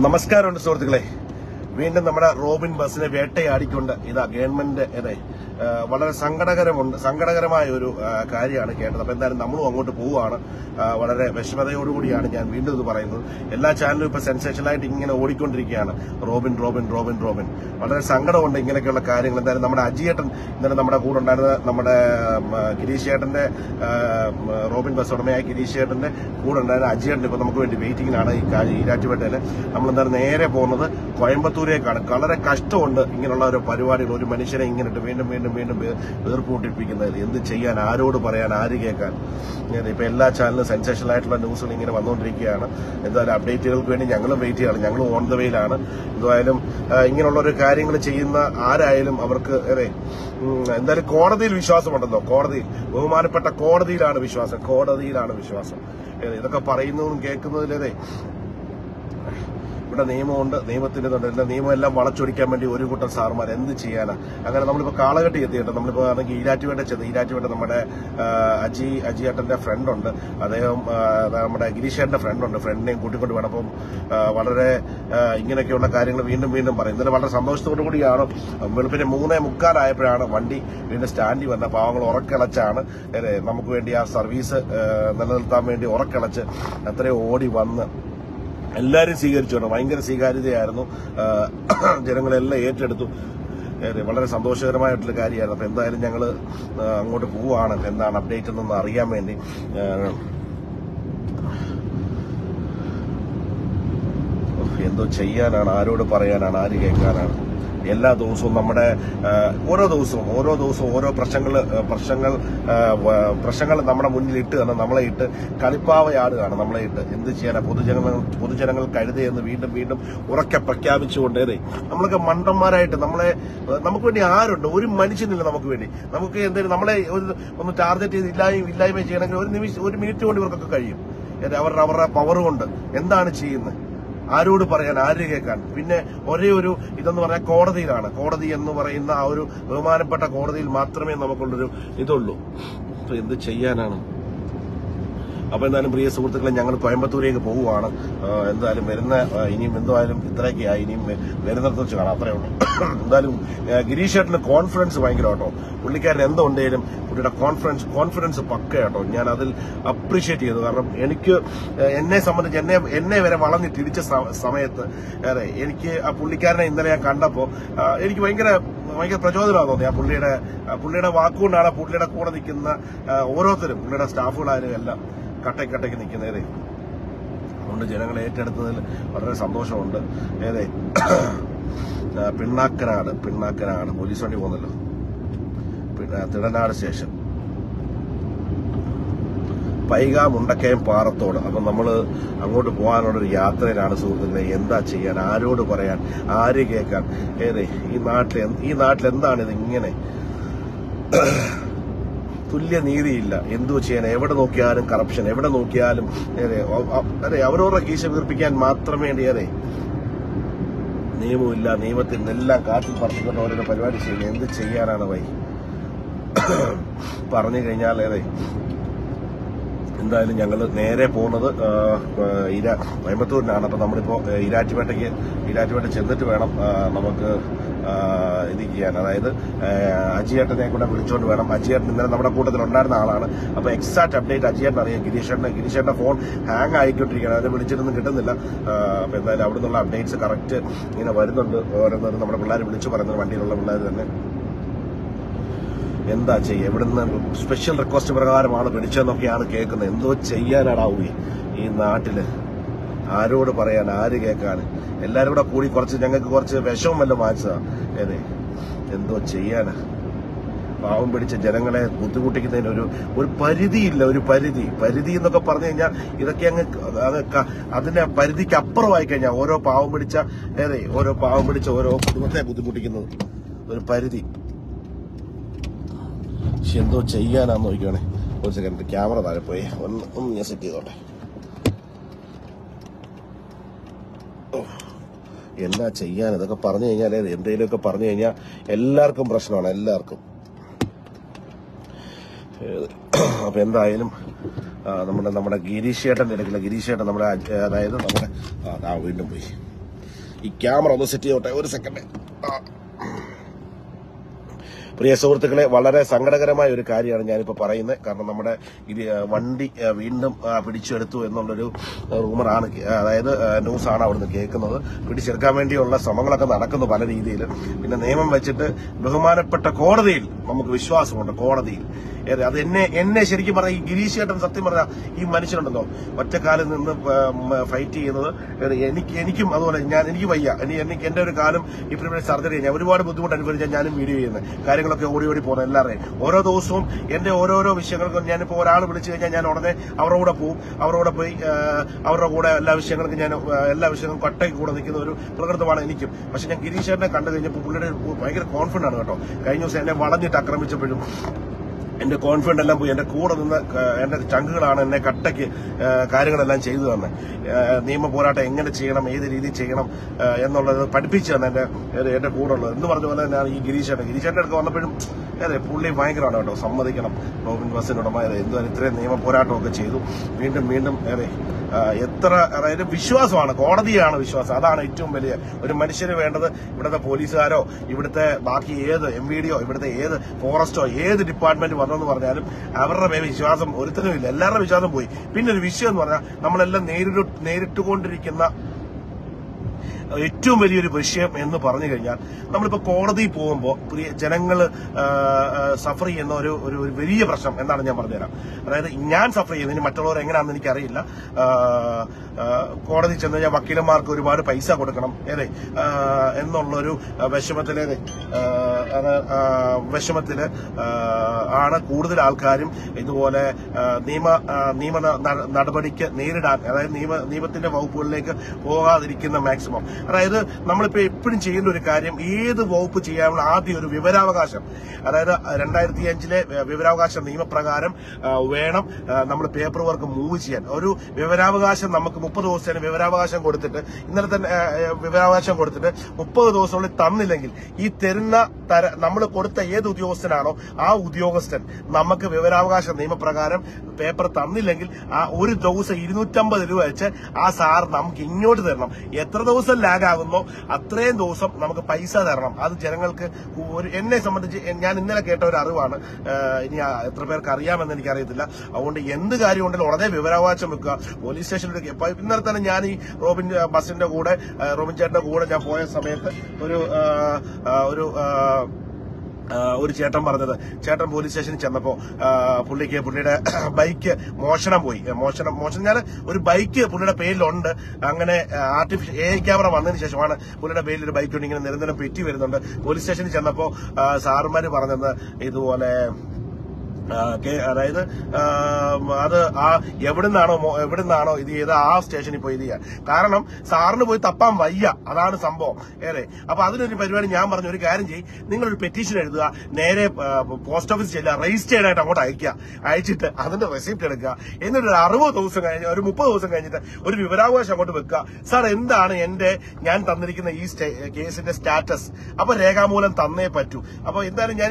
നമസ്കാരമുണ്ട് സുഹൃത്തുക്കളെ. വീണ്ടും നമ്മുടെ റോബിൻ ബസിനെ വേട്ടയാടിക്കൊണ്ട് ഇതാ ഗവൺമെന്റ് വളരെ സങ്കടകരമായ ഒരു കാര്യമാണ് കേട്ടത്. അപ്പൊ എന്തായാലും നമ്മളും അങ്ങോട്ട് പോവുകയാണ്. വളരെ വിഷമതയോടുകൂടിയാണ് ഞാൻ വീണ്ടും ഇത് പറയുന്നത്. എല്ലാ ചാനലും ഇപ്പൊ സെൻസേഷനായിട്ട് ഇങ്ങനെ ഓടിക്കൊണ്ടിരിക്കുകയാണ്. Robin Robin Robin Robin. വളരെ സങ്കടമുണ്ട് ഇങ്ങനെയൊക്കെയുള്ള കാര്യങ്ങൾ. എന്തായാലും നമ്മുടെ അജിയേട്ടൻ ഇന്നലെ നമ്മുടെ കൂടെ ഉണ്ടായിരുന്ന നമ്മുടെ ഗിരീഷ് ചേട്ടന്റെ റോബിൻ ബസ് ഉടമയായ ഗിരീഷ് ചേട്ടന്റെ കൂടെ ഉണ്ടായിരുന്ന അജിയേട്ടൻ ഇപ്പൊ നമുക്ക് വേണ്ടി വെയിറ്റിംഗിലാണ് ഈ ഈരാറ്റുപേട്ടയില്. നമ്മളെന്തായാലും നേരെ പോകുന്നത് കോയമ്പത്തൂരേക്കാണ്. വളരെ കഷ്ടമുണ്ട് ഇങ്ങനെയുള്ള ഒരു പരിപാടികൾ. ഒരു മനുഷ്യനെ ഇങ്ങനെ വീണ്ടും വീണ്ടും വീണ്ടും വീർപ്പൂട്ടിപ്പിക്കുന്നത് എന്ത് ചെയ്യാൻ, ആരോട് പറയാൻ, ആര് കേൾക്കാൻ. ഇപ്പൊ എല്ലാ ചാനലും സെൻസേഷണൽ ആയിട്ടുള്ള ന്യൂസുകൾ ഇങ്ങനെ വന്നുകൊണ്ടിരിക്കുകയാണ്. എന്തായാലും അപ്ഡേറ്റുകൾക്ക് വേണ്ടി ഞങ്ങളും വെയിറ്റ് ചെയ്യണം. ഞങ്ങളും ഓൺ ദ വേയിലാണ്. എന്തായാലും ഇങ്ങനെയുള്ള ഒരു കാര്യങ്ങൾ ചെയ്യുന്ന ആരായാലും അവർക്ക് എന്തായാലും കോടതിയിൽ വിശ്വാസമുണ്ടെന്നോ, ബഹുമാനപ്പെട്ട കോടതിയിലാണ് വിശ്വാസം. ഇതൊക്കെ പറയുന്നതും കേൾക്കുന്നതിലേ ഇവിടെ നിയമമുണ്ട്, നിയമത്തിന്റെ നിയമം എല്ലാം വളച്ചൊടിക്കാൻ വേണ്ടി ഒരു കൂട്ടം സാർമാർ എന്ത് ചെയ്യാനാ. അങ്ങനെ നമ്മളിപ്പോ കാളകെട്ടി എത്തിയിട്ട് നമ്മളിപ്പോ ആണെങ്കിൽ ഈരാറ്റുപേട്ട നമ്മുടെ അജിയേട്ടന്റെ ഫ്രണ്ട് ഉണ്ട്. അദ്ദേഹം നമ്മുടെ ഗിരീഷേട്ടന്റെ ഫ്രണ്ടിനെയും കൂട്ടിക്കൊണ്ട് വേണം. അപ്പം വളരെ ഇങ്ങനെയൊക്കെയുള്ള കാര്യങ്ങൾ വീണ്ടും വീണ്ടും പറയും. ഇന്നലെ വളരെ സന്തോഷത്തോടു കൂടിയാണ് വെളുപ്പിന് 3:45 വണ്ടി വീണ്ടും സ്റ്റാൻഡിൽ വന്ന പാവങ്ങൾ ഉറക്കിളച്ചാണ് നമുക്ക് വേണ്ടി ആ സർവീസ് നിലനിർത്താൻ വേണ്ടി ഉറക്കിളച്ച് അത്രയും ഓടി വന്ന് എല്ലാവരും സ്വീകരിച്ചു. ഭയങ്കര സ്വീകാര്യതയായിരുന്നു. ജനങ്ങളെല്ലാം ഏറ്റെടുത്തു. വളരെ സന്തോഷകരമായിട്ടുള്ള കാര്യമായിരുന്നു. അപ്പൊ എന്തായാലും ഞങ്ങൾ അങ്ങോട്ട് പോവുകയാണ്. എന്താണ് അപ്ഡേറ്റ് എന്നൊന്ന് അറിയാൻ വേണ്ടി. എന്തോ ചെയ്യാനാണ്, ആരോട് പറയാനാണ്, ആര് കേൾക്കാനാണ്. എല്ലാ ദിവസവും നമ്മുടെ ഓരോ ദിവസവും ഓരോ പ്രശ്നങ്ങൾ നമ്മുടെ മുന്നിൽ ഇട്ട് തന്നെ നമ്മളെ ഇട്ട് കളിപ്പാവയാടുകയാണ്. നമ്മളെ ഇട്ട് എന്ത് ചെയ്യാനാ. പൊതുജനങ്ങൾ കഴുതയെന്ന് വീണ്ടും വീണ്ടും ഉറക്കെ പ്രഖ്യാപിച്ചുകൊണ്ട് നമ്മളൊക്കെ മണ്ടന്മാരായിട്ട് നമുക്ക് വേണ്ടി ആരുണ്ട്? ഒരു മനുഷ്യനില്ല നമുക്ക് വേണ്ടി. നമുക്ക് എന്തെങ്കിലും നമ്മളെ ഒന്ന് ടാർഗറ്റ് ചെയ്ത് ഇല്ലായ്മ ചെയ്യണമെങ്കിൽ ഒരു മിനിറ്റ് കൊണ്ട് ഇവർക്കൊക്കെ കഴിയും. അവരുടെ പവർ കൊണ്ട് എന്താണ് ചെയ്യുന്നത്? ആരോട് പറയാൻ, ആര് കേൾക്കാൻ? പിന്നെ ഒരേ ഒരു ഇതെന്ന് പറഞ്ഞാൽ കോടതിയിലാണ്. കോടതി എന്ന് പറയുന്ന ആ ഒരു ബഹുമാനപ്പെട്ട കോടതിയിൽ മാത്രമേ നമുക്കുള്ളൊരു ഇതുള്ളൂ. അപ്പൊ എന്ത് ചെയ്യാനാണ്. അപ്പൊ എന്തായാലും പ്രിയ സുഹൃത്തുക്കളെ, ഞങ്ങൾ കോയമ്പത്തൂരേക്ക് പോവുകയാണ്. എന്തായാലും ഇനിയും എന്തായാലും ഇത്രയൊക്കെയായി. ഇനിയും വരുന്നിടത്ത് വെച്ച് കാണാം. അത്രേ ഉള്ളൂ. എന്തായാലും ഗിരീഷ് ചേട്ടന് കോൺഫിഡൻസ് ഭയങ്കര കേട്ടോ. പുള്ളിക്കാരൻ എന്തുണ്ടെങ്കിലും പുള്ളിയുടെ കോൺഫിഡൻസ് പക്ക കേട്ടോ. ഞാൻ അതിൽ അപ്രീഷിയേറ്റ് ചെയ്തു. കാരണം എനിക്ക് എന്നെ സംബന്ധിച്ച് എന്നെ വരെ വളഞ്ഞിട്ടിടിച്ച സമയത്ത് എനിക്ക് ആ പുള്ളിക്കാരനെ ഇന്നലെ ഞാൻ കണ്ടപ്പോ എനിക്ക് ഭയങ്കര പ്രചോദനമാണ് തോന്നി. ആ പുള്ളിയുടെ വാക്കുകൊണ്ടാണ് പുള്ളിയുടെ കൂടെ നിൽക്കുന്ന ഓരോരുത്തരും, പുള്ളിയുടെ സ്റ്റാഫുകളായാലും എല്ലാം കട്ടയ്ക്ക് നിൽക്കുന്നതേ. അതുകൊണ്ട് ജനങ്ങളെ ഏറ്റെടുത്തതിൽ വളരെ സന്തോഷമുണ്ട്. പിണ്ണാക്കനാട് പോലീസ് വണ്ടി പോകുന്നല്ലോ. തിടനാട് സ്റ്റേഷൻ, പൈക, മുണ്ടക്കയം, പാറത്തോട്. അപ്പൊ നമ്മള് അങ്ങോട്ട് പോകാനുള്ളൊരു യാത്രയിലാണ് സുഹൃത്തുക്കളെ. എന്താ ചെയ്യാൻ, ആരോട് പറയാൻ, ആര് കേൾക്കാൻ. ഈ നാട്ടിൽ എന്താണിത് ഇങ്ങനെ? തുല്യനീതിയില്ല. എന്തോ ചെയ്യാൻ? എവിടെ നോക്കിയാലും കറപ്ഷൻ, എവിടെ നോക്കിയാലും അവരവരുടെ കീശ വീർപ്പിക്കാൻ മാത്രം വേണ്ടി നിയമമില്ല. നിയമത്തിൽ നിന്നെല്ലാം കാറ്റിൽ പറത്തിക്കൊണ്ട് ഓരോ പരിപാടി ചെയ്യുന്നത്. എന്ത് ചെയ്യാനാണ് വൈ പറഞ്ഞു കഴിഞ്ഞാൽ. എന്തായാലും ഞങ്ങൾ നേരെ പോകുന്നത് കോയമ്പത്തൂരിനാണ്. അപ്പൊ നമ്മളിപ്പോ ഈരാറ്റുപേട്ട ചെന്നിട്ട് വേണം നമുക്ക് ഇത് ചെയ്യാൻ. അതായത് അജിയേട്ടനെ കൂടെ വിളിച്ചുകൊണ്ട് വേണം. അജിയേട്ടൻ ഇന്നലെ നമ്മുടെ കൂട്ടത്തിൽ ഉണ്ടായിരുന്ന ആളാണ്. അപ്പൊ എക്സാക്ട് അപ്ഡേറ്റ് അജിയേട്ടൻ അറിയാം. ഗിരീഷേട്ടന്റെ ഫോൺ ഹാങ് ആയിക്കൊണ്ടിരിക്കുകയാണ്. അത് വിളിച്ചിട്ടൊന്നും കിട്ടുന്നില്ല. അപ്പൊ എന്തായാലും അവിടെ നിന്നുള്ള അപ്ഡേറ്റ്സ് കറക്റ്റ് ഇങ്ങനെ വരുന്നുണ്ട്. ഓരോന്നോരും നമ്മുടെ പിള്ളേർ വിളിച്ചു പറയുന്നത്, വണ്ടിയിലുള്ള പിള്ളേർ തന്നെ. എന്താ ചെയ്യുക? ഇവിടുന്ന് സ്പെഷ്യൽ റിക്വസ്റ്റ് പ്രകാരമാണ് പിടിച്ചതെന്നൊക്കെയാണ് കേൾക്കുന്നത്. എന്തോ ചെയ്യാനാടാവൂ ഈ നാട്ടില്. ആരോട് പറയാൻ, ആര് കേൾക്കാൻ? എല്ലാരും കൂടി ഞങ്ങൾക്ക് കുറച്ച് വിഷമം വല്ല വാങ്ങിച്ചതാ. എന്തോ ചെയ്യാനാ. പാവം പിടിച്ച ജനങ്ങളെ ബുദ്ധിമുട്ടിക്കുന്നതിന് ഒരു പരിധിയില്ല. ഒരു പരിധി എന്നൊക്കെ പറഞ്ഞു കഴിഞ്ഞാൽ ഇതൊക്കെ അതിന്റെ പരിധിക്ക് അപ്പുറമായി കഴിഞ്ഞാൽ ഓരോ പാവം പിടിച്ച ഓരോ കുടുംബത്തെ ബുദ്ധിമുട്ടിക്കുന്നത് ഒരു പരിധി. പക്ഷെ എന്തോ ചെയ്യാനാന്ന് നോക്കുകയാണെ. ഒരു സെക്കൻഡ്, ക്യാമറ താഴെ പോയി ഒന്ന് ഞാൻ സെറ്റ് ചെയ്തോട്ടെ. എന്നാ ചെയ്യാൻ? ഇതൊക്കെ പറഞ്ഞു കഴിഞ്ഞാൽ എന്തെങ്കിലുമൊക്കെ പറഞ്ഞു കഴിഞ്ഞാൽ എല്ലാവർക്കും പ്രശ്നമാണ്, എല്ലാവർക്കും. അപ്പൊ എന്തായാലും നമ്മുടെ ഗിരീഷ് ചേട്ടന്റെ ഇടയ്ക്കുള്ള നമ്മുടെ അതായത് നമ്മുടെ വീണ്ടും പോയി ഈ ക്യാമറ ഒന്ന് സെറ്റ് ചെയ്തോട്ടെ, ഒരു സെക്കൻഡ്. പ്രിയ സുഹൃത്തുക്കളെ, വളരെ സങ്കടകരമായ ഒരു കാര്യമാണ് ഞാനിപ്പോൾ പറയുന്നത്. കാരണം നമ്മുടെ വണ്ടി വീണ്ടും പിടിച്ചെടുത്തു എന്നുള്ളൊരു റൂമറാണ്, അതായത് ന്യൂസാണ് അവിടുന്ന് കേൾക്കുന്നത്. പിടിച്ചെടുക്കാൻ വേണ്ടിയുള്ള ശ്രമങ്ങളൊക്കെ നടക്കുന്നു പല രീതിയിൽ. പിന്നെ നിയമം വെച്ചിട്ട് ബഹുമാനപ്പെട്ട കോടതിയിൽ നമുക്ക് വിശ്വാസമുണ്ട്. കോടതിയിൽ അത് എന്നെ ശരിക്കും പറഞ്ഞാൽ ഈ ഗിരീഷ് ചേട്ടൻ സത്യം പറഞ്ഞാൽ ഈ മനുഷ്യനുണ്ടല്ലോ ഒറ്റക്കാലിൽ നിന്ന് ഫൈറ്റ് ചെയ്യുന്നത് എനിക്കും അതുപോലെ എനിക്ക് വയ്യ. എനിക്ക് എന്റെ ഒരു കാലം ഇപ്പോഴും സർജറി ഞാൻ ഒരുപാട് ബുദ്ധിമുട്ട് അനുഭവിച്ചാൽ ഞാനും വീഡിയോ ചെയ്യുന്നത് കാര്യങ്ങളൊക്കെ ഓടി പോകുന്നത് എല്ലാവരെയും ഓരോ ദിവസവും എന്റെ ഓരോരോ വിഷയങ്ങൾക്കും ഞാനിപ്പോൾ ഒരാൾ വിളിച്ചു കഴിഞ്ഞാൽ ഞാൻ ഉടനെ അവരുടെ കൂടെ പോവും. അവരുടെ പോയി അവരുടെ കൂടെ എല്ലാ വിഷയങ്ങളും കട്ടയ്ക്ക് കൂടെ നിൽക്കുന്ന ഒരു പ്രകൃതമാണ് എനിക്കും. പക്ഷെ ഞാൻ ഗിരീഷ് ചേട്ടനെ കണ്ടു കഴിഞ്ഞപ്പോൾ പുള്ളിയുടെ ഭയങ്കര കോൺഫിഡന്റ് ആണ് കേട്ടോ. കഴിഞ്ഞ ദിവസം എന്നെ വളഞ്ഞിട്ട് ആക്രമിച്ചപ്പോഴും എന്റെ കോൺഫിഡന്റ് എല്ലാം പോയി. എന്റെ കൂടെ നിന്ന് എന്റെ ചങ്കുകളാണ് എന്നെ കട്ടയ്ക്ക് കാര്യങ്ങളെല്ലാം ചെയ്തു തന്നെ. നിയമ പോരാട്ടം എങ്ങനെ ചെയ്യണം, ഏത് രീതിയിൽ ചെയ്യണം എന്നുള്ളത് പഠിപ്പിച്ചു തന്നെ എന്റെ കൂടെ ഉള്ളത്. എന്ന് പറഞ്ഞ പോലെ തന്നെയാണ് ഈ ഗിരീഷേട്ടൻ്റെ അടുത്ത് വന്നപ്പോഴും അതെ പുള്ളി ഭയങ്കരമാണ് കേട്ടോ. സമ്മതിക്കണം, റോബിൻ ബസ്സിനുടമ എന്തായാലും ഇത്രയും നിയമ പോരാട്ടമൊക്കെ ചെയ്തു. വീണ്ടും അതെ എത്ര അതായത് വിശ്വാസമാണ്, കോടതിയാണ് വിശ്വാസം. അതാണ് ഏറ്റവും വലിയ ഒരു മനുഷ്യന് വേണ്ടത്. ഇവിടുത്തെ പോലീസുകാരോ ഇവിടുത്തെ ബാക്കി ഏത് MVD ഇവിടുത്തെ ഏത് ഫോറസ്റ്റോ ഏത് ഡിപ്പാർട്ട്മെന്റ് വന്നെന്ന് പറഞ്ഞാലും അവരുടെ മേലെ വിശ്വാസം ഒരുത്തരും ഇല്ല. എല്ലാവരുടെ വിശ്വാസം പോയി. പിന്നെ ഒരു വിഷയം എന്ന് പറഞ്ഞാൽ നമ്മളെല്ലാം നേരിട്ടുകൊണ്ടിരിക്കുന്ന ഏറ്റവും വലിയൊരു വിഷയം എന്ന് പറഞ്ഞു കഴിഞ്ഞാൽ നമ്മളിപ്പോ കോടതിയിൽ പോകുമ്പോൾ ജനങ്ങൾ സഫർ ചെയ്യുന്ന ഒരു വലിയ പ്രശ്നം എന്താണ് ഞാൻ പറഞ്ഞുതരാം. അതായത് ഞാൻ സഫർ ചെയ്യുന്നതിന് മറ്റുള്ളവർ എങ്ങനെയാണെന്ന് എനിക്കറിയില്ല. കോടതി ചെന്ന് കഴിഞ്ഞാൽ വക്കീലന്മാർക്ക് ഒരുപാട് പൈസ കൊടുക്കണം എന്നുള്ളൊരു വിഷമത്തില് ആണ് കൂടുതൽ ആൾക്കാരും ഇതുപോലെ നിയമ നടപടിക്ക് നേരിടാൻ, അതായത് നിയമത്തിന്റെ വകുപ്പുകളിലേക്ക് പോകാതിരിക്കുന്ന മാക്സിമം. അതായത് നമ്മളിപ്പോ എപ്പോഴും ചെയ്യുന്ന ഒരു കാര്യം, ഏത് വകുപ്പ് ചെയ്യാനുള്ള ആദ്യം ഒരു വിവരാവകാശം, അതായത് 2005 വിവരാവകാശ നിയമപ്രകാരം വേണം നമ്മൾ പേപ്പർ വർക്ക് മൂവ് ചെയ്യാൻ. ഒരു വിവരാവകാശം നമുക്ക് 30 ദിവസത്തിന് വിവരാവകാശം കൊടുത്തിട്ട് ഇന്നലെ തന്നെ വിവരാവകാശം കൊടുത്തിട്ട് 30 ദിവസമുള്ളിൽ തന്നില്ലെങ്കിൽ ഈ തരുന്ന നമ്മൾ കൊടുത്ത ഏത് ഉദ്യോഗസ്ഥനാണോ ആ ഉദ്യോഗസ്ഥൻ നമുക്ക് വിവരാവകാശ നിയമപ്രകാരം പേപ്പർ തന്നില്ലെങ്കിൽ ആ ഒരു ദിവസം 250 രൂപ വെച്ച് ആ സാർ നമുക്ക് ഇങ്ങോട്ട് തരണം. എത്ര ദിവസം ലാഗ് ആകുന്നോ അത്രയും ദിവസം നമുക്ക് പൈസ തരണം. അത് ജനങ്ങൾക്ക് എന്നെ സംബന്ധിച്ച് ഞാൻ ഇന്നലെ കേട്ട ഒരു അറിവാണ്. ഇനി എത്ര പേർക്ക് അറിയാമെന്ന് എനിക്കറിയത്തില്ല. അതുകൊണ്ട് എന്ത് കാര്യം ഉണ്ടെങ്കിലും ഉടനെ വിവരാവകാശം വെക്കുക. പോലീസ് സ്റ്റേഷനിലേക്ക് ഇന്നലെ തന്നെ ഞാൻ ഈ റോബിൻ ചേട്ടന്റെ കൂടെ ഞാൻ പോയ സമയത്ത് ഒരു ചേട്ടൻ പറഞ്ഞത്, ചേട്ടൻ പോലീസ് സ്റ്റേഷനിൽ ചെന്നപ്പോ പുള്ളിയുടെ ബൈക്ക് മോഷണം പോയി. മോഷണം ഞാൻ ഒരു ബൈക്ക് പുള്ളിയുടെ പേരിലുണ്ട്. അങ്ങനെ ആർട്ടിഫിഷ്യൽ AI ക്യാമറ വന്നതിന് ശേഷമാണ് പുള്ളിയുടെ പേരിൽ ഒരു ബൈക്ക് ഉണ്ട്. ഇങ്ങനെ നിരന്തരം പെറ്റി വരുന്നുണ്ട്. പോലീസ് സ്റ്റേഷനിൽ ചെന്നപ്പോ സാറുമാര് പറഞ്ഞത് ഇതുപോലെ അതായത് അത് എവിടുന്നാണോ ഇത് ചെയ്ത് ആ സ്റ്റേഷനിൽ പോയി ഇത് ചെയ്യാൻ. കാരണം സാറിന് പോയി തപ്പാൻ വയ്യ, അതാണ് സംഭവം. അപ്പൊ അതിനൊരു പരിപാടി ഞാൻ പറഞ്ഞു, ഒരു കാര്യം ചെയ്യും, നിങ്ങളൊരു പെറ്റീഷൻ എഴുതുക, നേരെ പോസ്റ്റ് ഓഫീസ് ചെല്ലുക, രജിസ്റ്റേർഡ് ആയിട്ട് അങ്ങോട്ട് അയച്ചിട്ട് അതിന്റെ റെസിപ്റ്റ് എടുക്കുക. എന്നിട്ട് ഒരു 60 ദിവസം കഴിഞ്ഞ് ഒരു 30 ദിവസം കഴിഞ്ഞിട്ട് ഒരു വിവരാവകാശം അങ്ങോട്ട് വെക്കുക. സാർ എന്താണ് ഞാൻ തന്നിരിക്കുന്ന ഈ കേസിന്റെ സ്റ്റാറ്റസ്, അപ്പൊ രേഖാമൂലം തന്നേ പറ്റൂ. അപ്പൊ എന്തായാലും ഞാൻ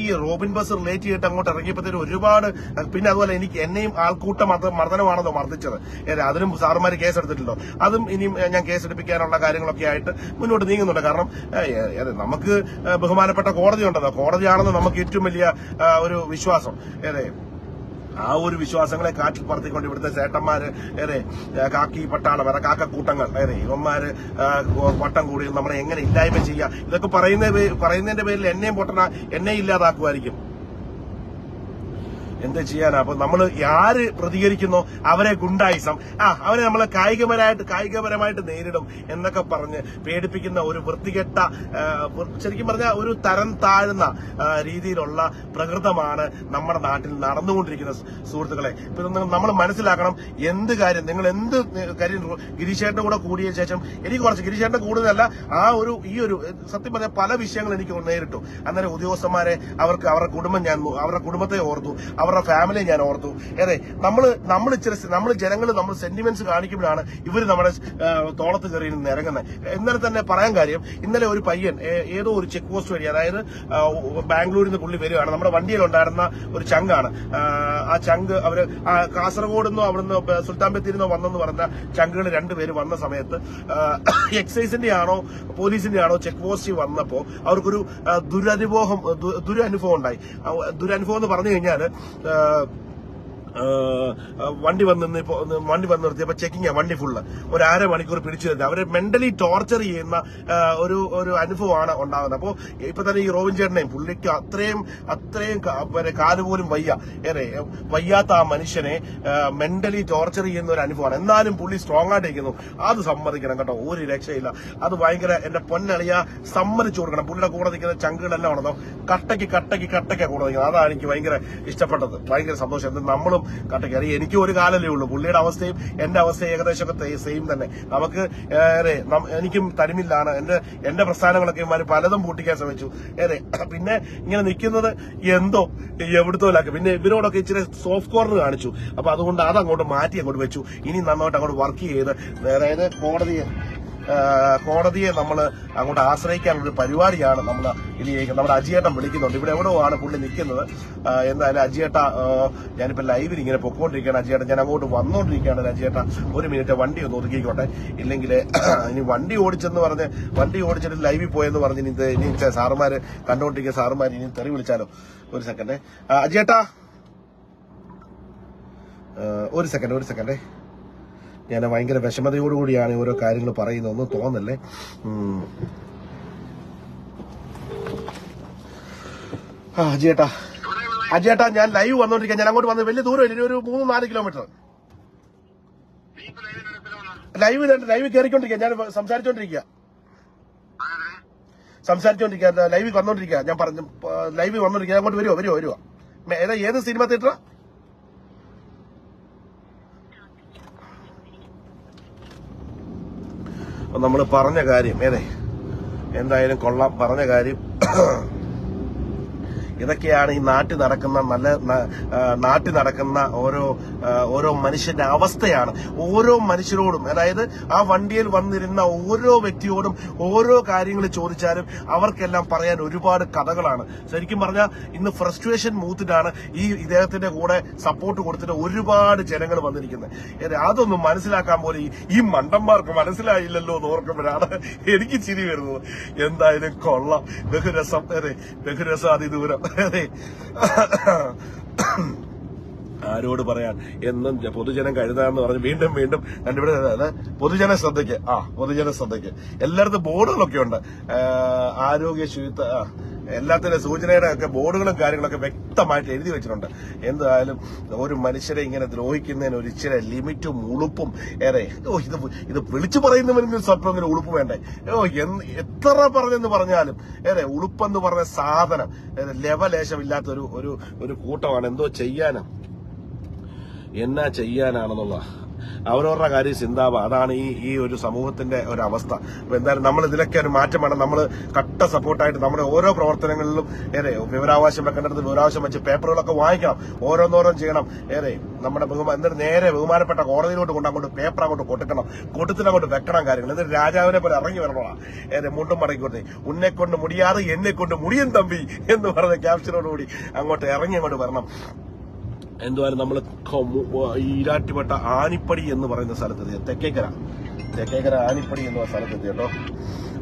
ഈ റോബിൻ ബസ് റിലേറ്റ് ചെയ്തിട്ട് അങ്ങോട്ട് ഇറങ്ങിയപ്പോഴത്തേനും ഒരുപാട്, പിന്നെ അതുപോലെ എന്നെയും ആൾക്കൂട്ട മർദ്ദനമാണല്ലോ മർദ്ദിച്ചത്. അതിനും സാറുമാര് കേസെടുത്തിട്ടുണ്ടോ? അതും ഇനിയും ഞാൻ കേസെടുപ്പിക്കാനുള്ള കാര്യങ്ങളൊക്കെ ആയിട്ട് മുന്നോട്ട് നീങ്ങുന്നുണ്ട്. കാരണം നമുക്ക് ബഹുമാനപ്പെട്ട കോടതി ഉണ്ടല്ലോ, കോടതിയാണെന്ന് നമുക്ക് ഏറ്റവും വലിയ ഒരു വിശ്വാസം. ആ ഒരു വിശ്വാസങ്ങളെ കാറ്റിൽ പറത്തിക്കൊണ്ട് ഇവിടുത്തെ ചേട്ടന്മാര് കാക്കി പട്ടാളം കാക്കക്കൂട്ടങ്ങൾ ഇവന്മാര് വട്ടം കൂടി നമ്മളെ എങ്ങനെ ഇല്ലായ്മ ചെയ്യുക, ഇതൊക്കെ പറയുന്നതിന്റെ പേരിൽ എന്നെ ഇല്ലാതാക്കുമായിരിക്കും. എന്താ ചെയ്യാനാ? അപ്പൊ നമ്മൾ ആര് പ്രതികരിക്കുന്നോ അവരെ ഗുണ്ടായിസം, അവരെ നമ്മൾ കായികപരമായിട്ട് നേരിടും എന്നൊക്കെ പറഞ്ഞ് പേടിപ്പിക്കുന്ന ഒരു വൃത്തികെട്ട, ശരിക്കും പറഞ്ഞാൽ ഒരു തരം താഴ്ന്ന രീതിയിലുള്ള പ്രകൃതമാണ് നമ്മുടെ നാട്ടിൽ നടന്നുകൊണ്ടിരിക്കുന്ന സുഹൃത്തുക്കളെ. നമ്മൾ മനസ്സിലാക്കണം, എന്ത് കാര്യം നിങ്ങൾ എന്ത് കാര്യം ഗിരീഷേട്ടന്റെ കൂടെ കൂടിയ ശേഷം എനിക്ക് കുറച്ച് ഗിരീഷേട്ടന്റെ കൂടുതലല്ല ഈ ഒരു സത്യം പറഞ്ഞ പല വിഷയങ്ങൾ എനിക്ക് നേരിട്ടു. അന്നേരം ഉദ്യോഗസ്ഥന്മാരെ അവരുടെ കുടുംബത്തെ ഓർത്തു, അവരുടെ ഫാമിലിയെ ഞാൻ ഓർത്തു. നമ്മൾ ജനങ്ങൾ നമ്മൾ സെന്റിമെന്റ്സ് കാണിക്കുമ്പോഴാണ് ഇവർ നമ്മുടെ തോളത്ത് കയറി ഇറങ്ങുന്നത്. ഇന്നലെ തന്നെ പറയാൻ കാര്യം, ഇന്നലെ ഒരു പയ്യൻ ഏതോ ഒരു ചെക്ക് പോസ്റ്റ് വഴി, അതായത് ബാംഗ്ലൂരിൽ നിന്ന് പുള്ളി വരികയാണ്. നമ്മുടെ വണ്ടിയിലുണ്ടായിരുന്ന ഒരു ചങ്കാണ്. ആ ചങ്ക് അവര് കാസർഗോഡ് നിന്നോ അവിടുന്ന് സുൽത്താൻ ബത്തേരിന്നോ വന്നെന്ന് പറഞ്ഞ ചങ്കുകൾ രണ്ടുപേര് വന്ന സമയത്ത് എക്സൈസിന്റെ ആണോ പോലീസിന്റെ ആണോ ചെക്ക് പോസ്റ്റ് വന്നപ്പോ അവർക്കൊരു ദുരനുഭവം ഉണ്ടായി. ദുരനുഭവം എന്ന് പറഞ്ഞു കഴിഞ്ഞാല് വണ്ടി വന്ന് നിർത്തിയപ്പോ ചെക്കിങ് വണ്ടി ഫുള്ള് ഒരു അരമണിക്കൂർ പിടിച്ചു തരുന്നത്. അവരെ മെന്റലി ടോർച്ചർ ചെയ്യുന്ന ഒരു അനുഭവമാണ് ഉണ്ടാകുന്നത്. അപ്പോ ഇപ്പൊ തന്നെ ഈ റോബിൻ ചേട്ടനെയും പുള്ളിക്ക് അത്രയും കാലുപോലും വയ്യാത്ത ആ മനുഷ്യനെ മെന്റലി ടോർച്ചർ ചെയ്യുന്ന ഒരു അനുഭവമാണ്. എന്നാലും പുള്ളി സ്ട്രോങ് ആയിട്ടിരിക്കുന്നു. അത് സമ്മതിക്കണം കേട്ടോ, ഒരു രക്ഷയില്ല. അത് ഭയങ്കര എന്റെ പൊന്നളിയ സമ്മതിച്ചു കൊടുക്കണം. പുള്ളിയുടെ കൂടെ നിൽക്കുന്ന ചങ്കുകളെല്ലാം ആണെന്നോ കട്ടയ്ക്ക് കൂടെ നിൽക്കുന്നത്. അതാണ് എനിക്ക് ഭയങ്കര ഇഷ്ടപ്പെട്ടത്, ഭയങ്കര സന്തോഷം. നമ്മളും കട്ടയ്ക്ക് അറിയാം. എനിക്കും ഒരു കാലല്ലേ ഉള്ളൂ. പുള്ളിയുടെ അവസ്ഥയും എന്റെ അവസ്ഥയും ഏകദേശമൊക്കെ സെയിം തന്നെ. നമുക്ക് എനിക്കും തരുമില്ലാണ്. എന്റെ പ്രസ്ഥാനങ്ങളൊക്കെ പലതും പൂട്ടിക്കാൻ ശ്രമിച്ചു. പിന്നെ ഇങ്ങനെ നിൽക്കുന്നത് എന്തോ എവിടുത്തോലാക്കി. പിന്നെ ഇവരോടൊക്കെ ഇച്ചിരി സോഫ്റ്റ് കോർണർ കാണിച്ചു. അപ്പൊ അതുകൊണ്ട് അതങ്ങോട്ട് മാറ്റി അങ്ങോട്ട് വെച്ചു. ഇനി നന്നായിട്ട് അങ്ങോട്ട് വർക്ക് ചെയ്ത്, അതായത് കോടതിയെ നമ്മൾ അങ്ങോട്ട് ആശ്രയിക്കാനുള്ള പരിപാടിയാണ് നമ്മൾ ഇതിലേക്ക്. നമ്മുടെ അജിയേട്ടൻ വിളിക്കുന്നുണ്ട്. ഇവിടെ എവിടെയോ ആണ് പുള്ളി നിൽക്കുന്നത്. എന്തായാലും അജിയേട്ട, ഞാനിപ്പോ ലൈവിൽ ഇങ്ങനെ പൊക്കോണ്ടിരിക്കുകയാണ്. അജിയേട്ടൻ ഞാൻ അങ്ങോട്ട് വന്നോണ്ടിരിക്കുകയാണ്. അജിയേട്ട ഒരു മിനിറ്റ് വണ്ടി ഒന്ന് ഒതുക്കിക്കോട്ടെ. ഇല്ലെങ്കിൽ ഇനി വണ്ടി ഓടിച്ചിട്ട് ലൈവിൽ പോയെന്ന് പറഞ്ഞ് ഇനി സാറുമാര് കണ്ടോണ്ടിരിക്കുന്ന സാറുമാര് ഇനി തെറി വിളിച്ചാലോ. ഒരു സെക്കൻഡ് അജിയേട്ടാ, ഒരു സെക്കൻഡ്. ഞാൻ ഭയങ്കര വിഷമതയോടുകൂടിയാണ് ഓരോ കാര്യങ്ങൾ പറയുന്നത്, ഒന്നും തോന്നല്ലേ. അജിയേട്ടാ ഞാൻ ലൈവ് വന്നോണ്ടിരിക്കാം. ഞാൻ അങ്ങോട്ട് വന്നത് വലിയ ദൂരമില്ല, ഒരു 3-4 കിലോമീറ്റർ. ലൈവ് കയറിക്കൊണ്ടിരിക്കുക. ഞാൻ സംസാരിച്ചോണ്ടിരിക്കുക. ലൈവിൽ വന്നോണ്ടിരിക്കുക. ഞാൻ പറഞ്ഞു ലൈവിൽ വന്നോണ്ടിരിക്കുക. അങ്ങോട്ട് വരുവോ? ഏത് സിനിമ തിയേറ്ററാ? നമ്മൾ പറഞ്ഞ കാര്യം എന്തായാലും കൊള്ളാം. പറഞ്ഞ കാര്യം ഇതൊക്കെയാണ് ഈ നാട്ടിൽ നടക്കുന്ന ഓരോ മനുഷ്യന്റെ അവസ്ഥയാണ്. ഓരോ മനുഷ്യരോടും, അതായത് ആ വണ്ടിയിൽ വന്നിരുന്ന ഓരോ വ്യക്തിയോടും ഓരോ കാര്യങ്ങൾ ചോദിച്ചാലും അവർക്കെല്ലാം പറയാൻ ഒരുപാട് കഥകളാണ്. ശരിക്കും പറഞ്ഞാൽ ഇന്ന് ഫ്രസ്ട്രേഷൻ മൂത്തിട്ടാണ് ഇദ്ദേഹത്തിന്റെ കൂടെ സപ്പോർട്ട് കൊടുത്തിട്ട് ഒരുപാട് ജനങ്ങൾ വന്നിരിക്കുന്നത്. അതൊന്നും മനസ്സിലാക്കാൻ പോലെ ഈ മണ്ടന്മാർക്ക് മനസ്സിലായില്ലല്ലോ എന്ന് ഓർക്കുമ്പോഴാണ് എനിക്ക് ചിരി വരുന്നത്. എന്തായാലും കൊള്ളാം, ബഹുരസം അതിദൂരം. ആരോട് പറയാൻ, എന്നും പൊതുജനം കഴുതാന്ന് പറഞ്ഞ് വീണ്ടും രണ്ടിവിടെ പൊതുജന ശ്രദ്ധയ്ക്ക് എല്ലായിടത്തും ബോർഡുകളൊക്കെ ഉണ്ട്. ആരോഗ്യ ശുചിത്വ എല്ലാത്തിന്റെ സൂചനയുടെ ഒക്കെ ബോർഡുകളും കാര്യങ്ങളൊക്കെ വ്യക്തമായിട്ട് എഴുതി വെച്ചിട്ടുണ്ട്. എന്തായാലും ഒരു മനുഷ്യരെ ഇങ്ങനെ ദ്രോഹിക്കുന്നതിന് ഒരു ഇച്ചിരി ലിമിറ്റും ഉളുപ്പും ഇത് വിളിച്ചു പറയുന്നവർക്ക് സ്വല്പം ഇങ്ങനെ ഉളുപ്പ് വേണ്ടേ? എത്ര പറഞ്ഞെന്ന് പറഞ്ഞാലും ഉളുപ്പെന്ന് പറഞ്ഞ സാധനം ലെവലേശമില്ലാത്ത ഒരു കൂട്ടമാണ്. എന്തോ എന്നാ ചെയ്യാനാണെന്നുള്ള അവരവരുടെ കാര്യം ചിന്താവാ. അതാണ് ഈ ഒരു സമൂഹത്തിന്റെ ഒരു അവസ്ഥ. അപ്പൊ എന്തായാലും നമ്മൾ ഇതിലൊക്കെ ഒരു മാറ്റം വേണം. നമ്മൾ കട്ട സപ്പോർട്ടായിട്ട് നമ്മുടെ ഓരോ പ്രവർത്തനങ്ങളിലും വിവരാവകാശം വെക്കേണ്ടത് വിവരാവകാശം വെച്ച് പേപ്പറുകളൊക്കെ വാങ്ങിക്കണം, ഓരോന്നോരോം ചെയ്യണം. നമ്മുടെ എന്നിട്ട് നേരെ ബഹുമാനപ്പെട്ട കോടതിയിലോട്ട് അങ്ങോട്ട് പേപ്പർ അങ്ങോട്ട് കൊടുത്തിട്ട് വെക്കണം കാര്യങ്ങൾ. എന്നിട്ട് രാജാവിനെ പോലെ ഇറങ്ങി വരണോളാം. മുണ്ടും മടക്കിക്കൊടുത്ത് ഉന്നെക്കൊണ്ട് മുടിയാതെ എന്നെക്കൊണ്ട് മുടിയൻ തമ്പി എന്ന് പറഞ്ഞ ക്യാപ്ഷനോടുകൂടി അങ്ങോട്ട് വരണം. എന്തുവായാലും നമ്മൾ ഈരാറ്റുപേട്ട ആനിപ്പടി എന്ന് പറയുന്ന സ്ഥലത്തെത്തി. തെക്കേക്കര ആനിപ്പടി എന്ന സ്ഥലത്തെത്തി കേട്ടോ.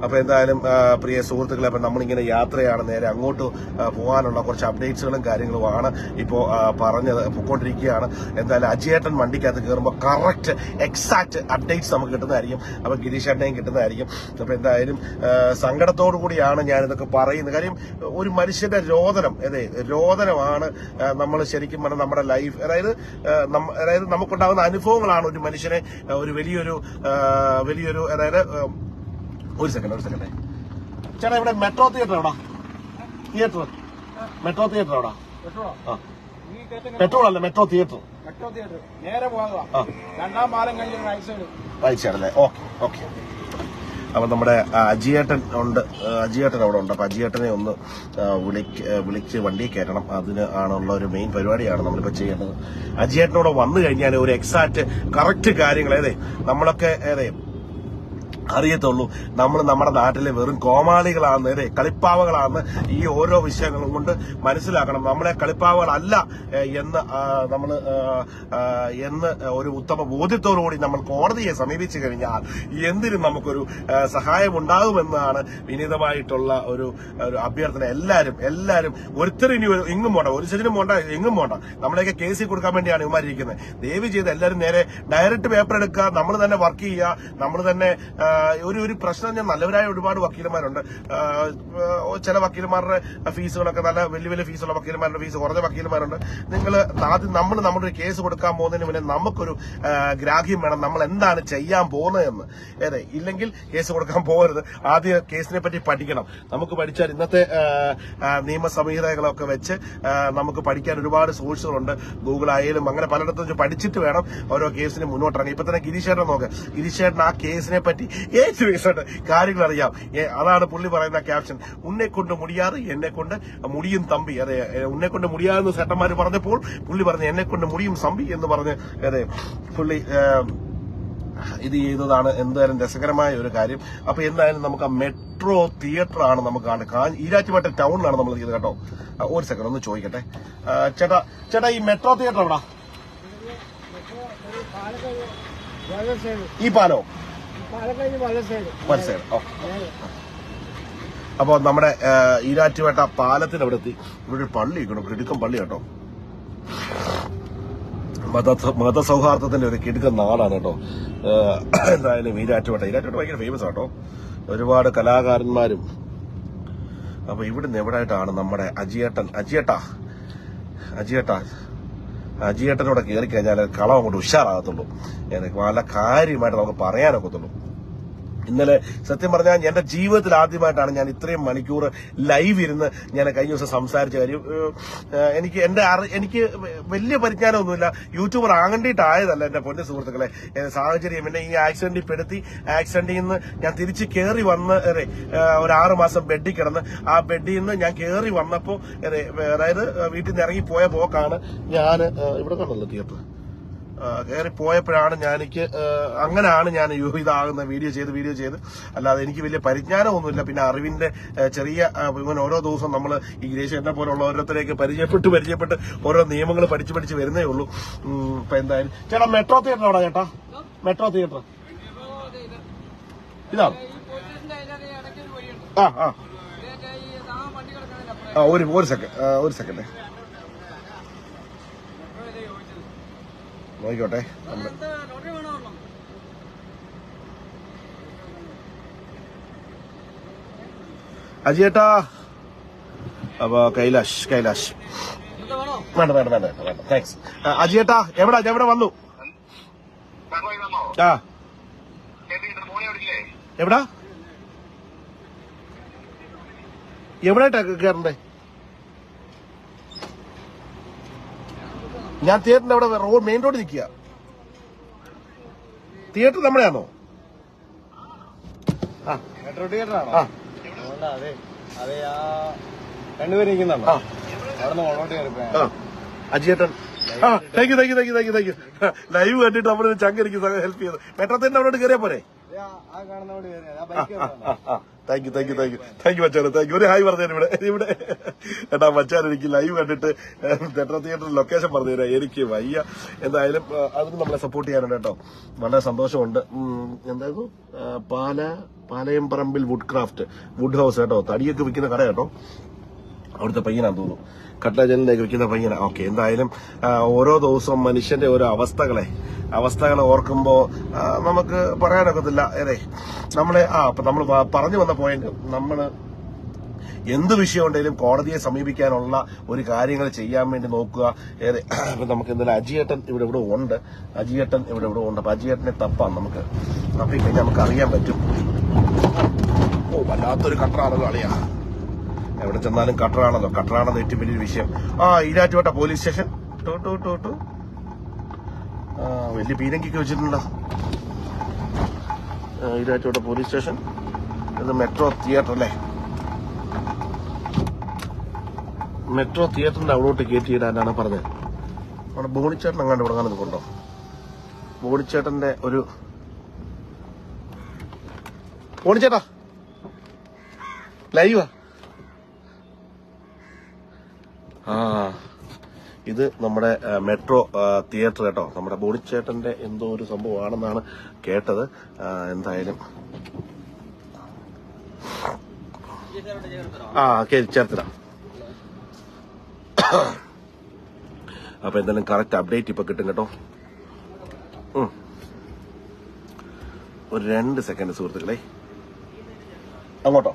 അപ്പൊ എന്തായാലും പ്രിയ സുഹൃത്തുക്കളെ, അപ്പൊ നമ്മളിങ്ങനെ യാത്രയാണ്. നേരെ അങ്ങോട്ട് പോകാനുള്ള കുറച്ച് അപ്ഡേറ്റ്സുകളും കാര്യങ്ങളുമാണ് ഇപ്പോ പൊക്കോണ്ടിരിക്കുകയാണ്. എന്തായാലും അജിയേട്ടൻ വണ്ടിക്കകത്ത് കയറുമ്പോൾ കറക്റ്റ് എക്സാക്ട് അപ്ഡേറ്റ്സ് നമുക്ക് കിട്ടുന്നതായിരിക്കും. അപ്പൊ ഗിരീഷേട്ടനെയും കിട്ടുന്നതായിരിക്കും. അപ്പൊ എന്തായാലും സങ്കടത്തോടു കൂടിയാണ് ഞാനിതൊക്കെ പറയുന്നത്. കാര്യം ഒരു മനുഷ്യന്റെ രോദനമാണ് നമ്മൾ ശരിക്കും പറഞ്ഞാൽ നമ്മുടെ ലൈഫ്, അതായത് നമുക്കുണ്ടാകുന്ന അനുഭവങ്ങളാണ് ഒരു മനുഷ്യനെ ഒരു വലിയൊരു അതായത് ഒരു സെക്കൻഡ് ചേട്ടാ, ഇവിടെ മെട്രോ തിയേറ്റർ എവിടാ? മെട്രോ തിയേറ്റർ എവിടാ? പെട്രോൾ അല്ല, മെട്രോ തിയേറ്റർ നേരെ പോകാം. 2ാം പാലം കഴിഞ്ഞ റൈറ്റ് സൈഡ് അല്ലേ? ഓക്കെ. അപ്പൊ നമ്മുടെ അജിയേട്ടൻ ഉണ്ട്, അജിയേട്ടൻ അവിടെ ഉണ്ട്. അപ്പൊ അജിയേട്ടനെ ഒന്ന് വിളിച്ച് വണ്ടി കയറ്റണം. അതിന് ആണുള്ള ഒരു മെയിൻ പരിപാടിയാണ് നമ്മളിപ്പോ ചെയ്യേണ്ടത്. അജിയേട്ടനോട് വന്നു കഴിഞ്ഞാൽ ഒരു എക്സാക്ട് കറക്റ്റ് കാര്യങ്ങൾ നമ്മളൊക്കെ അറിയത്തുള്ളൂ. നമ്മൾ നമ്മുടെ നാട്ടിലെ വെറും കോമാളികളാണ്, കളിപ്പാവകളാണ്. ഈ ഓരോ വിഷയങ്ങളും കൊണ്ട് മനസ്സിലാക്കണം നമ്മളെ കളിപ്പാവകളല്ല എന്ന് ഒരു ഉത്തമ ബോധ്യത്തോടുകൂടി നമ്മൾ കോടതിയെ സമീപിച്ചു കഴിഞ്ഞാൽ എന്തിനും നമുക്കൊരു സഹായം ഉണ്ടാകുമെന്നാണ് വിനീതമായിട്ടുള്ള ഒരു അഭ്യർത്ഥന. എല്ലാരും ഒരുത്തരും ഇനി ഇങ്ങും പോണ്ട, ഒരു സെറ്റിനും പോണ്ട, എങ്ങും പോണ്ട. നമ്മളെയൊക്കെ കേസിൽ കൊടുക്കാൻ വേണ്ടിയാണ് ഇവന്മാരിയിരിക്കുന്നത്. ദയവ് ചെയ്ത് എല്ലാവരും നേരെ ഡയറക്റ്റ് പേപ്പർ എടുക്കുക, നമ്മൾ തന്നെ വർക്ക് ചെയ്യുക, നമ്മൾ തന്നെ ഒരു പ്രശ്നം. ഞാൻ നല്ലവരായ ഒരുപാട് വക്കീലന്മാരുണ്ട്. ചില വക്കീലന്മാരുടെ ഫീസുകളൊക്കെ നല്ല വലിയ ഫീസുള്ള വക്കീലന്മാരുടെ, ഫീസ് കുറഞ്ഞ വക്കീലന്മാരുണ്ട്. നിങ്ങൾ ആദ്യം നമ്മുടെ ഒരു കേസ് കൊടുക്കാൻ പോകുന്നതിന് മുന്നേ നമുക്കൊരു ഗ്രാഹ്യം വേണം, നമ്മൾ എന്താണ് ചെയ്യാൻ പോകുന്നതെന്ന്. ഇല്ലെങ്കിൽ കേസ് കൊടുക്കാൻ പോകരുത്. ആദ്യം കേസിനെ പറ്റി പഠിക്കണം. നമുക്ക് പഠിച്ചാൽ ഇന്നത്തെ നിയമസംഹിതകളൊക്കെ വെച്ച് നമുക്ക് പഠിക്കാൻ ഒരുപാട് സോഴ്സുകളുണ്ട്. ഗൂഗിൾ ആയാലും അങ്ങനെ പലയിടത്തും പഠിച്ചിട്ട് വേണം ഓരോ കേസിന് മുന്നോട്ടിറങ്ങി. ഇപ്പൊ തന്നെ ഗിരീഷേട്ടൻ നോക്ക്, ഗിരീഷേട്ടൻ ആ കേസിനെ പറ്റി കാര്യങ്ങൾ അറിയാം. അതാണ് പുള്ളി പറയുന്ന ക്യാപ്ഷൻ. ഉന്നെ കൊണ്ട് മുടിയാറ്, എന്നെ കൊണ്ട് മുടിയും തമ്പി. ഉന്നെ കൊണ്ട് മുടിയാതെന്ന് ചേട്ടന്മാര് പറഞ്ഞപ്പോൾ പുള്ളി പറഞ്ഞു എന്നെ കൊണ്ട് മുടിയും തമ്പി എന്ന് പറഞ്ഞ് പുള്ളി ഇത് ചെയ്തതാണ്. എന്തായാലും രസകരമായ ഒരു കാര്യം. അപ്പൊ എന്തായാലും നമുക്ക് ആ മെട്രോ തിയേറ്റർ ആണ് നമുക്ക് കാണുന്നത്. ഈരാറ്റുപേട്ട ടൗണിലാണ് നമ്മൾ ഇത് കേട്ടോ. ഒരു സെക്കൻഡ് ഒന്ന് ചോദിക്കട്ടെ. ചേട്ടാ ഈ മെട്രോ തിയേറ്റർ എവിടാ? ഈ പാലോ? അപ്പൊ നമ്മുടെ ഈരാറ്റുപേട്ട പാലത്തിന് അവിടെ എത്തി. ഇവിടെ ഒരു പള്ളി കിടുക്കം പള്ളി കേട്ടോ. മതസൗഹാർദ്ദത്തിന്റെ ഒരു കിടുക്കൻ നാടാണ് കേട്ടോ. എന്തായാലും ഈരാറ്റുപേട്ട ഭയങ്കര ഫേമസ് ആട്ടോ. ഒരുപാട് കലാകാരന്മാരും. അപ്പൊ ഇവിടുന്ന് എവിടെയായിട്ടാണ് നമ്മുടെ അജിയേട്ടനോടെ കയറി കഴിഞ്ഞാൽ കളം അങ്ങോട്ട് ഉഷാറാകത്തുള്ളൂ. നല്ല കാര്യമായിട്ട് നമുക്ക് പറയാനൊക്കത്തുള്ളൂ. ഇന്നലെ സത്യം പറഞ്ഞാൽ എന്റെ ജീവിതത്തിൽ ആദ്യമായിട്ടാണ് ഞാൻ ഇത്രയും മണിക്കൂർ ലൈവ് ഇരുന്ന് ഞാൻ കഴിഞ്ഞ ദിവസം സംസാരിച്ച കാര്യം. എനിക്ക് വലിയ പരിജ്ഞാനമൊന്നുമില്ല. യൂട്യൂബർ ആകേണ്ടിയിട്ടായതല്ല എന്റെ പൊന്നു സുഹൃത്തുക്കളെ. സാഹചര്യം എന്നെ ഈ ആക്സിഡന്റിൽ പെടുത്തി. ആക്സിഡന്റിൽ നിന്ന് ഞാൻ തിരിച്ച് കയറി വന്ന് ഒരു 6 മാസം ബെഡിൽ കിടന്ന് ആ ബെഡിൽ നിന്ന് ഞാൻ കയറി വന്നപ്പോ അതായത് വീട്ടിൽ നിന്ന് ഇറങ്ങിപ്പോയ പോക്കാണ് ഞാൻ. ഇവിടെ കണ്ടല്ലോ തിയേറ്റർ. കയറി പോയപ്പോഴാണ് അങ്ങനെയാണ് ഞാൻ ഇതാകുന്ന വീഡിയോ ചെയ്ത്. അല്ലാതെ എനിക്ക് വലിയ പരിജ്ഞാനമൊന്നുമില്ല. പിന്നെ അറിവിന്റെ ചെറിയ ഇങ്ങനെ ഓരോ ദിവസം നമ്മൾ ഈ ഗ്രേസ് എന്നെ പോലുള്ള ഓരോരുത്തരേക്ക് പരിചയപ്പെട്ട് ഓരോ നിയമങ്ങൾ പഠിച്ച് വരുന്നേ ഉള്ളൂ. ഇപ്പൊ എന്തായാലും ചേട്ടാ മെട്രോ തിയേറ്റർ എവിടാ ചേട്ടാ? മെട്രോ തിയേറ്റർ ഇതാണ്. ഒരു സെക്കൻഡ് നോക്കിക്കോട്ടെ. അജിയേട്ടാ. അപ്പൊ കൈലാഷ് വേണ്ട താങ്ക്സ്. അജിയേട്ടാ എവിടെ വന്നു? എവിടായിട്ടാ കയറണ്ടേ? ഞാൻ തിയേറ്ററിന്റെ അവിടെ മെയിൻ റോഡ് നിൽക്കുക. തിയേറ്റർ നമ്മുടെയാണോ? മെട്രോ തിയേറ്റർ ആണോ? രണ്ടുപേരും അജിയേട്ടൻ. Thank you. ലൈവ് കണ്ടിട്ട് നമ്മളൊരു ചങ്ക് ഹെൽപ്പ് ചെയ്തു. മെട്രോ തിയേറ്റർ അവിടെ കയറിയാ പോരെ? താങ്ക് യു മച്ചാൻ. Thank you. ഒരു ഹായ് പറഞ്ഞുതരും ഇവിടെ. ഏട്ടാ മച്ചാൻ എനിക്ക് ലൈവ് കണ്ടിട്ട് മെട്രോ തിയേറ്റർ ലൊക്കേഷൻ പറഞ്ഞുതരാം. എനിക്ക് വയ്യ. എന്തായാലും അതിന് നമ്മളെ സപ്പോർട്ട് ചെയ്യാനുണ്ട് കേട്ടോ. വളരെ സന്തോഷമുണ്ട്. എന്തായിരുന്നു പാലയം പറമ്പിൽ വുഡ് ഹൗസ് കേട്ടോ. തടിയൊക്കെ വിൽക്കുന്ന കട കേട്ടോ. അവിടുത്തെ പയ്യനാന്ന് തോന്നുന്നു. കട്ടജലിലേക്ക് വിൽക്കുന്ന പയ്യനാ. ഓക്കെ. എന്തായാലും ഓരോ ദിവസവും മനുഷ്യന്റെ ഓരോ അവസ്ഥകളെ ഓർക്കുമ്പോ നമുക്ക് പറയാനൊക്കത്തില്ല. നമ്മൾ പറഞ്ഞു വന്ന പോയിന്റ്, നമ്മള് എന്ത് വിഷയം ഉണ്ടെങ്കിലും കോടതിയെ സമീപിക്കാനുള്ള ഒരു കാര്യങ്ങൾ ചെയ്യാൻ വേണ്ടി നോക്കുക. നമുക്ക് എന്തായാലും അജിയേട്ടൻ ഇവിടെ ഉണ്ട്. അപ്പൊ അജിയേട്ടനെ തപ്പാം. നമുക്ക് തപ്പിക്കഴിഞ്ഞാൽ നമുക്ക് അറിയാൻ പറ്റും. വല്ലാത്തൊരു കട്ടറാണല്ലോ അളിയാ. എവിടെ ചെന്നാലും കട്ടറാണെന്ന് ഏറ്റവും വലിയൊരു വിഷയം. Erattupetta police station. വലിയ പീരങ്കിക്ക് വെച്ചിട്ടുണ്ടോ? Erattupetta police station. ഇത് മെട്രോ തിയേറ്റർ അല്ലേ? മെട്രോ തിയേറ്ററിന്റെ അവിടോട്ട് കയറ്റിയിടാനാണ് പറഞ്ഞത്. നമ്മുടെ ബോണിച്ചേട്ടൻ അങ്ങാണ്ട് ഇവിടെ കാണുന്നത് കൊണ്ടോ? ബോണിച്ചേട്ടന്റെ ഒരു ബോണിച്ചേട്ടാ ലൈവാ. ഇത് നമ്മുടെ മെട്രോ തിയേറ്റർ കേട്ടോ. നമ്മുടെ ബോണിച്ചേട്ടന്റെ എന്തോ ഒരു സംഭവമാണെന്നാണ് കേട്ടത്. എന്തായാലും ചേർത്തിടാം. അപ്പൊ എന്തായാലും കറക്റ്റ് അപ്ഡേറ്റ് ഇപ്പൊ കിട്ടും കേട്ടോ. ഒരു 2 സെക്കൻഡ് സുഹൃത്തുക്കളെ. അങ്ങോട്ടോ?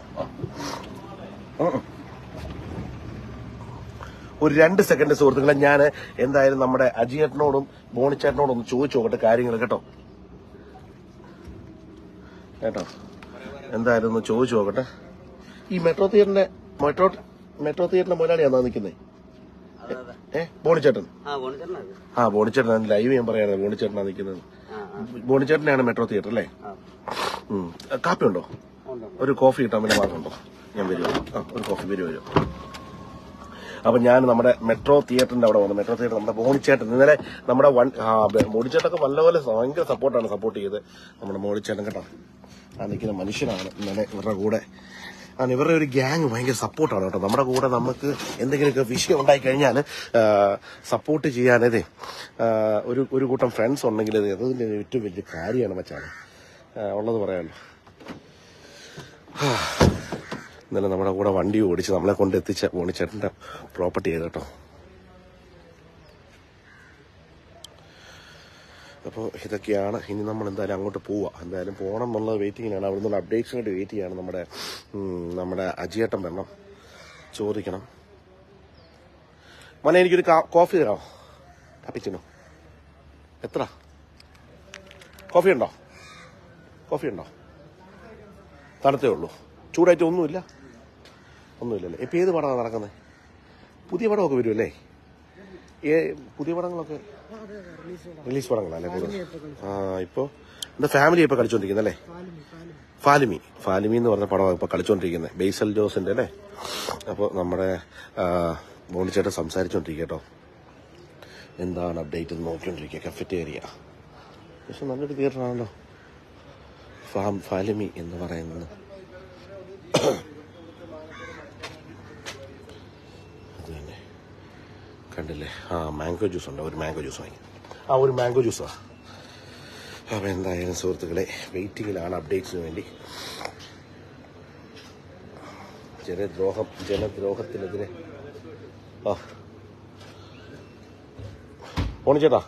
ഒരു 2 സെക്കൻഡ് സുഹൃത്തുക്കളെ. ഞാൻ എന്തായാലും നമ്മുടെ അജിയേട്ടനോടും ബോണിച്ചേട്ടനോടും ഒന്ന് ചോദിച്ചു നോക്കട്ടെ കാര്യങ്ങൾ കേട്ടോ. എന്തായാലും ഒന്ന് ചോദിച്ചു നോക്കട്ടെ. ഈ മെട്രോ തിയേറ്ററിന്റെ മുതലാളിയാണോ നിൽക്കുന്നത്? ബോണിച്ചേട്ടൻ? ബോണിച്ചേട്ടൻ ലൈവ് ഞാൻ പറയാനാണ്. ബോണിച്ചേട്ടനാണ് നിൽക്കുന്നത്. ബോണിച്ചേട്ടനാണ് മെട്രോ തിയേറ്റർ അല്ലേ? കാപ്പി ഉണ്ടോ? ഒരു കോഫി കിട്ടാൻ വേണ്ടി മാർഗമുണ്ടോ? ഞാൻ വരുമോ? ഒരു കോഫി വരുമോ? അപ്പൊ ഞാൻ നമ്മുടെ മെട്രോ തിയേറ്ററിന്റെ അവിടെ വന്നു. മെട്രോ തിയേറ്റർ നമ്മുടെ ബോണിച്ചേട്ടൻ ഇന്നലെ നമ്മുടെ ബോണിച്ചേട്ടൊക്കെ നല്ലപോലെ ഭയങ്കര സപ്പോർട്ട് ചെയ്ത് നമ്മുടെ ബോണിച്ചേട്ടൻ കേട്ടോ. നിൽക്കുന്ന മനുഷ്യനാണ്. ഇന്നലെ ഇവരുടെ കൂടെ ഇവരുടെ ഒരു ഗ്യാങ് ഭയങ്കര സപ്പോർട്ടാണ് കേട്ടോ. നമ്മുടെ കൂടെ നമുക്ക് എന്തെങ്കിലുമൊക്കെ വിഷയം ഉണ്ടായി കഴിഞ്ഞാൽ സപ്പോർട്ട് ചെയ്യാനേ ഒരു കൂട്ടം ഫ്രണ്ട്സ് ഉണ്ടെങ്കിൽ അതിന്റെ ഏറ്റവും വലിയ കാര്യമാണ് മച്ചാണ് ഉള്ളത് പറയാമല്ലോ. ഇന്നലെ നമ്മുടെ കൂടെ വണ്ടി ഓടിച്ച് നമ്മളെ കൊണ്ട് എത്തിച്ച ബോണിച്ചേട്ടന്റെ പ്രോപ്പർട്ടി ചെയ്ത് കേട്ടോ. അപ്പോൾ ഇതൊക്കെയാണ്. ഇനി നമ്മൾ എന്തായാലും അങ്ങോട്ട് പോവാം. എന്തായാലും പോകണം എന്നുള്ളത് വെയിറ്റിങ്ങിലാണ്. അവിടെ നിന്നുള്ള അപ്ഡേറ്റ്സിന് വേണ്ടി വെയിറ്റ് ചെയ്യാണ്. നമ്മുടെ അജിയേട്ടൻ വരണം, ചോദിക്കണം. മോനെ എനിക്കൊരു കോഫി തരാമോ? കാപ്പിച്ചിനോ? എത്ര കോഫി ഉണ്ടോ? തണുത്തേ ഉള്ളൂ, ചൂടായിട്ട് ഒന്നുമില്ലല്ലേ? ഇപ്പം ഏത് പടമാണ് നടക്കുന്നത്? പുതിയ പടമൊക്കെ വരുമല്ലേ? പുതിയ പടങ്ങളൊക്കെ റിലീസ് പടങ്ങളല്ലേ കൂടുതൽ? ഇപ്പോൾ എന്താ ഫാമിലി ഇപ്പോൾ കളിച്ചോണ്ടിരിക്കുന്നല്ലേ? ഫാലിമി എന്ന് പറഞ്ഞ പടമാണ് ഇപ്പോൾ കളിച്ചോണ്ടിരിക്കുന്നത്, ബേസൽ ജോസിന്റെ അല്ലേ? അപ്പോൾ നമ്മുടെ ബോണിച്ചേട്ടൻ സംസാരിച്ചോണ്ടിരിക്കുക കേട്ടോ. എന്താണ് അപ്ഡേറ്റ് എന്ന് നോക്കിക്കൊണ്ടിരിക്കുക. കഫറ്റേറിയ പക്ഷെ നല്ലൊരു തിയേറ്ററാണല്ലോ ഫാലിമി എന്ന് പറയുന്നത്. അത് തന്നെ കണ്ടില്ലേ? മാംഗോ ജ്യൂസ് ഉണ്ടോ? ഒരു മാംഗോ ജ്യൂസ് വാങ്ങി. ഒരു മാംഗോ ജ്യൂസാ. അപ്പോൾ എന്തായാലും സുഹൃത്തുക്കളെ വെയിറ്റിങ്ങിലാണ് അപ്ഡേറ്റ്സിന് വേണ്ടി. ജനദ്രോഹത്തിനെതിരെ പോണിച്ചേട്ടാ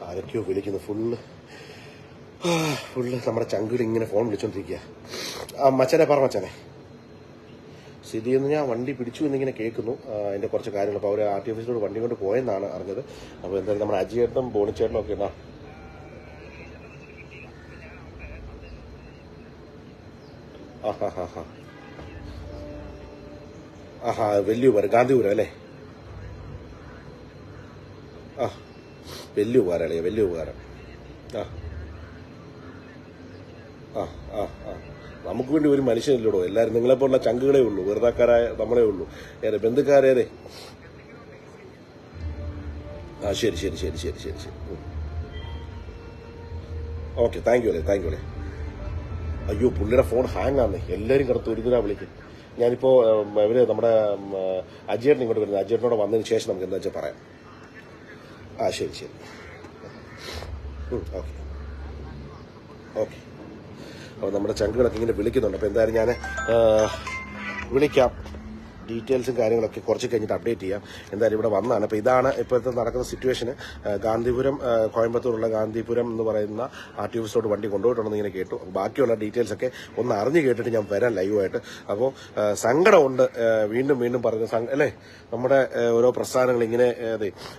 ആരൊക്കെയോ വിളിക്കുന്നു. ഫുള്ള് നമ്മുടെ ചങ്കുകൾ ഇങ്ങനെ ഫോൺ വിളിച്ചോണ്ടിരിക്കുക. മച്ചാനെ പറ മച്ചാനെ, സ്ഥിതിയൊന്നും ഞാൻ വണ്ടി പിടിച്ചു എന്നിങ്ങനെ കേൾക്കുന്നു. അതിന്റെ കുറച്ച് കാര്യങ്ങൾ. അപ്പോൾ അവർ RT ഓഫീസിലോട് വണ്ടി കൊണ്ട് പോയെന്നാണ് അറിഞ്ഞത്. അപ്പോൾ എന്തായാലും നമ്മുടെ അജിയേട്ടനും ബോണിച്ചേട്ടനും ഒക്കെ എന്നാ വെല്ലുപാരം ഗാന്ധിപുരം അല്ലേ? വലിയ ഉപകാരം. നമുക്ക് വേണ്ടി ഒരു മനുഷ്യനില്ലടോ. എല്ലാവരും നിങ്ങളെപ്പോലുള്ള ചങ്കുകളേ ഉള്ളൂ, വെറുതാക്കാരായ നമ്മളേ ഉള്ളൂ. ബന്ധുക്കാരേതെ. ശരി. ഓക്കെ, താങ്ക് യു അല്ലേ. അയ്യോ, പുള്ളിയുടെ ഫോൺ ഹാങ് ആണ്. എല്ലാവരും കിടത്ത് ഒരു ദിനാ വിളിക്കും. ഞാനിപ്പോ നമ്മുടെ അജിയേട്ടൻ ഇങ്ങോട്ട് വരുന്നത്. അജിയേട്ടനോട് വന്നതിന് ശേഷം നമുക്ക് എന്താ വെച്ചാൽ പറയാം. ശരി. ഓക്കെ. അപ്പോൾ നമ്മുടെ ചങ്കുകളൊക്കെ ഇങ്ങനെ വിളിക്കുന്നുണ്ട്. അപ്പോൾ എന്തായാലും ഞാൻ വിളിക്കാം. ഡീറ്റെയിൽസും കാര്യങ്ങളൊക്കെ കുറച്ച് കഴിഞ്ഞിട്ട് അപ്ഡേറ്റ് ചെയ്യാം. എന്തായാലും ഇവിടെ വന്നതാണ്. അപ്പോൾ ഇതാണ് ഇപ്പോഴത്തെ നടക്കുന്ന സിറ്റുവേഷന്. ഗാന്ധിപുരം, കോയമ്പത്തൂരുള്ള ഗാന്ധിപുരം എന്ന് പറയുന്ന RTO ഓഫീസിലോട്ട് വണ്ടി കൊണ്ടുപോയിട്ടുണ്ടെന്ന് ഇങ്ങനെ കേട്ടു. ബാക്കിയുള്ള ഡീറ്റെയിൽസ് ഒക്കെ ഒന്ന് അറിഞ്ഞു കേട്ടിട്ട് ഞാൻ വരാം ലൈവായിട്ട്. അപ്പോൾ സങ്കടമുണ്ട്, വീണ്ടും വീണ്ടും പറയുന്ന അല്ലേ, നമ്മുടെ ഓരോ പ്രസ്ഥാനങ്ങൾ ഇങ്ങനെ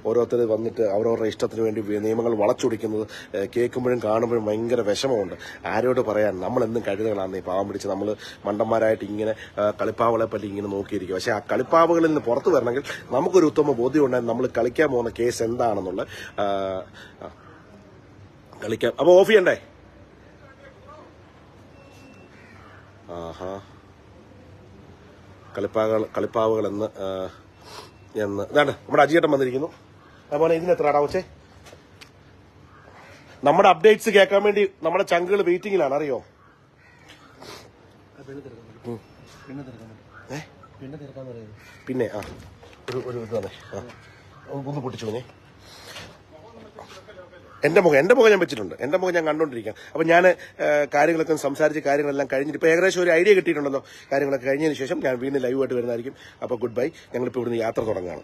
ഓരോരുത്തർ വന്നിട്ട് അവരവരുടെ ഇഷ്ടത്തിന് വേണ്ടി നിയമങ്ങൾ വളച്ചൊടിക്കുന്നത് കേൾക്കുമ്പോഴും കാണുമ്പോഴും ഭയങ്കര വിഷമമുണ്ട്. ആരോട് പറയാൻ, നമ്മളെന്നും കഴുതകളാണ് ഈ പാവം പിടിച്ച് നമ്മൾ മണ്ടന്മാരായിട്ട് ഇങ്ങനെ കളിപ്പാവകളെ പറ്റി ഇങ്ങനെ നോക്കിയിരിക്കും. പക്ഷെ ആ കളിപ്പാവകളിൽ നിന്ന് പുറത്തു വരണമെങ്കിൽ നമുക്കൊരു ഉത്തമ ബോധ്യം ഉണ്ടായിരുന്നു നമ്മൾ കളിക്കാൻ പോകുന്ന കേസ് എന്താണെന്നുള്ള കളിക്കാം. അപ്പോൾ ഓഫ് ചെയ്യണ്ടേ? കളിപ്പാവകൾ എന്ന് ഇതാണ് നമ്മുടെ അജിയേട്ടൻ വന്നിരിക്കുന്നു. അതുപോലെ ഇതിന് എത്ര അടവച്ചേ? നമ്മുടെ അപ്ഡേറ്റ്സ് കേൾക്കാൻ വേണ്ടി നമ്മുടെ ചങ്കുകൾ വെയിറ്റിംഗിലാണ്, അറിയോ? പിന്നെ ഒരു ഇത് തന്നെ ഒന്ന് പൊട്ടിച്ചു പോഞ്ഞേ. എന്റെ മുഖം ഞാൻ വെച്ചിട്ടുണ്ട്, എന്റെ മുഖം ഞാൻ കണ്ടോണ്ടിരിക്കാം. അപ്പൊ ഞാൻ കാര്യങ്ങളൊക്കെ സംസാരിച്ച് കാര്യങ്ങളെല്ലാം കഴിഞ്ഞിട്ട് ഇപ്പൊ ഏകദേശം ഒരു ഐഡിയ കിട്ടിയിട്ടുണ്ടല്ലോ. കാര്യങ്ങളൊക്കെ കഴിഞ്ഞതിന് ശേഷം ഞാൻ വീണ്ടും ലൈവായിട്ട് വരുന്നതായിരിക്കും. അപ്പൊ ഗുഡ് ബൈ. ഞങ്ങളിപ്പോൾ ഇവിടുന്ന് യാത്ര തുടങ്ങുകയാണ്.